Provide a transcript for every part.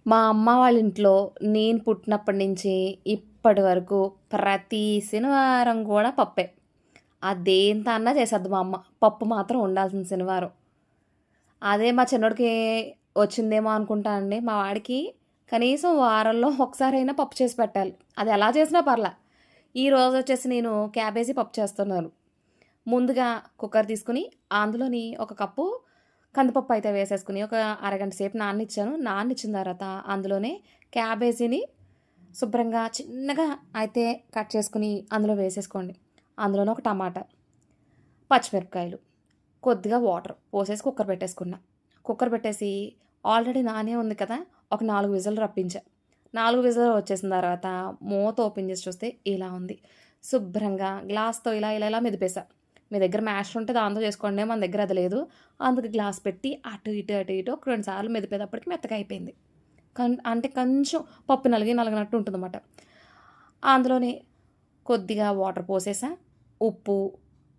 మా అమ్మ వాళ్ళ ఇంట్లో నేను పుట్టినప్పటి నుంచి ఇప్పటి వరకు ప్రతి శనివారం కూడా పప్పే. అదేంత అన్నా చేసేద్ది మా అమ్మ. పప్పు మాత్రం ఉండాల్సిన శనివారం. అదే మా చిన్నోడికి వచ్చిందేమో అనుకుంటా అండి. మా వాడికి కనీసం వారంలో ఒకసారైనా పప్పు చేసి పెట్టాలి. అది ఎలా చేసినా పర్లా. ఈరోజు వచ్చేసి నేను క్యాబేజీ పప్పు చేస్తున్నాను. ముందుగా కుక్కర్ తీసుకొని అందులోని ఒక కప్పు కందిపప్పు అయితే వేసేసుకుని ఒక అరగంట సేపు నాననిచ్చాను. నాననిచ్చిన తర్వాత అందులోనే క్యాబేజీని శుభ్రంగా చిన్నగా అయితే కట్ చేసుకుని అందులో వేసేసుకోండి. అందులోనే ఒక టమాటా, పచ్చిమిరపకాయలు, కొద్దిగా వాటర్ పోసేసి కుక్కర్ పెట్టేసుకున్నా. కుక్కర్ పెట్టేసి ఆల్రెడీ నానే ఉంది కదా! ఒక 4 విజిల్లు రప్పించా. 4 విజిల్లు వచ్చేసిన తర్వాత మూత ఓపెన్ చేసి చూస్తే ఇలా ఉంది. శుభ్రంగా గ్లాస్‌తో ఇలా ఇలా ఇలా మెదిపేసా. మీ దగ్గర మ్యాషర్ ఉంటే దాంతో చేసుకోండి. మన దగ్గర అది లేదు. అందుకు గ్లాస్ పెట్టి అటు ఇటు అటు ఇటు ఒక 2 సార్లు మెదిపేటప్పటికి మెత్తగా అయిపోయింది. అంటే కొంచెం పప్పు నలిగినట్టు ఉంటుందన్నమాట. అందులోనే కొద్దిగా వాటర్ పోసేసా. ఉప్పు,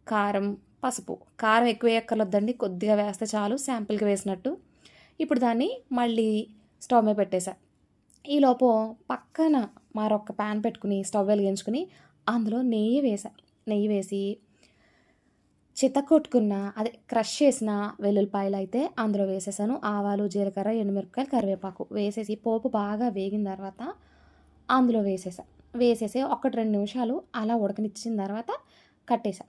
కారం, పసుపు. కారం ఎక్కువ వేయక్కర్లేదండి. కొద్దిగా వేస్తే చాలు శాంపుల్‌కి వేసినట్టు. ఇప్పుడు దాన్ని మళ్ళీ స్టవ్ మీద పెట్టేసా. ఈలోపు పక్కన మరొక పాన్ పెట్టుకుని స్టవ్ వెలిగించుకుని అందులో నెయ్యి వేసా. నెయ్యి వేసి చితక్కొట్టుకున్న క్రష్ చేసిన వెల్లుల్లిపాయలైతే అందులో వేసేసాను. ఆవాలు, జీలకర్ర, ఎండుమిరపకాయలు, కరివేపాకు వేసేసి పోపు బాగా వేగిన తర్వాత అందులో వేసేసా. వేసేసి 1, 2 నిమిషాలు అలా ఉడకనిచ్చిన తర్వాత కట్టేసా.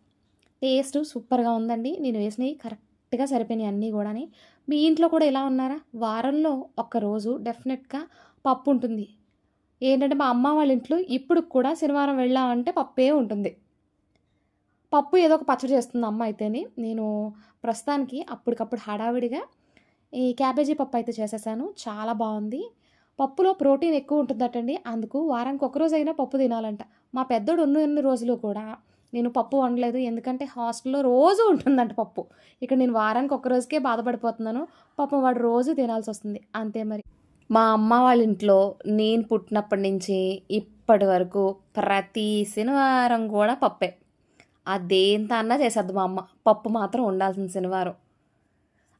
టేస్ట్ సూపర్‌గా ఉందండి. నేను వేసినయి కరెక్ట్‌గా సరిపోయినాయి అన్నీ గూడాని. మీ ఇంట్లో కూడా ఇలా ఉన్నారా? వారంలో ఒక్కరోజు డెఫినెట్‌గా పప్పు ఉంటుంది. ఏంటంటే మా అమ్మ వాళ్ళ ఇంట్లో ఇప్పటికి కూడా శనివారం వెళ్ళామంటే పప్పే ఉంటుంది. పప్పు ఏదో ఒక పచ్చడి చేస్తుంది అమ్మ అయితేని. నేను ప్రస్తుతానికి అప్పటికప్పుడు హడావిడిగా ఈ క్యాబేజీ పప్పు అయితే చేసేసాను. చాలా బావుంది. పప్పులో ప్రోటీన్ ఎక్కువ ఉంటుందటండి. అందుకు వారానికి ఒక రోజైనా పప్పు తినాలంట. మా పెద్దోడు ఉన్నన్ని రోజులు కూడా నేను పప్పు వండలేదు. ఎందుకంటే హాస్టల్‌లో రోజు ఉంటుందంట పప్పు. ఇక్కడ నేను వారానికి ఒక్క రోజుకే బాధపడిపోతున్నాను. పాపం వాడు రోజు తినాల్సొస్తుంది. అంతే మరి. మా అమ్మ వాళ్ళ ఇంట్లో నేను పుట్టినప్పటి నుంచి ఇప్పటి వరకు ప్రతి శనివారం కూడా పప్పే. అదేంత అన్నా చేసేద్ది మా అమ్మ. పప్పు మాత్రం ఉండాల్సిన శనివారం.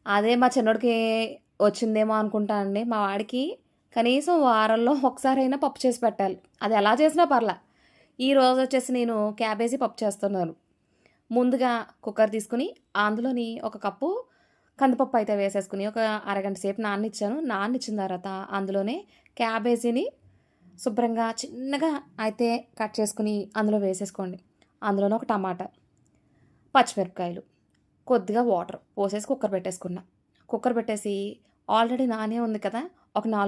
అదే మా చిన్నోడికి వచ్చిందేమో అనుకుంటా అండి. మా వాడికి కనీసం వారంలో ఒకసారైనా పప్పు చేసి పెట్టాలి. అది ఎలా చేసినా పర్లా. ఈరోజు వచ్చేసి నేను క్యాబేజీ పప్పు చేస్తున్నాను. ముందుగా కుక్కర్ తీసుకొని అందులోని ఒక కప్పు కందిపప్పు అయితే వేసేసుకుని ఒక అరగంట సేపు నాననిచ్చాను. నాననిచ్చిన తర్వాత అందులోనే క్యాబేజీని శుభ్రంగా చిన్నగా అయితే కట్ చేసుకుని అందులో వేసేసుకోండి. అందులోనే ఒక టమాటా, పచ్చిమిరపకాయలు, కొద్దిగా వాటర్ పోసేసి కుక్కర్ పెట్టేసుకున్నా. కుక్కర్ పెట్టేసి ఆల్రెడీ నానే ఉంది కదా! ఒక 4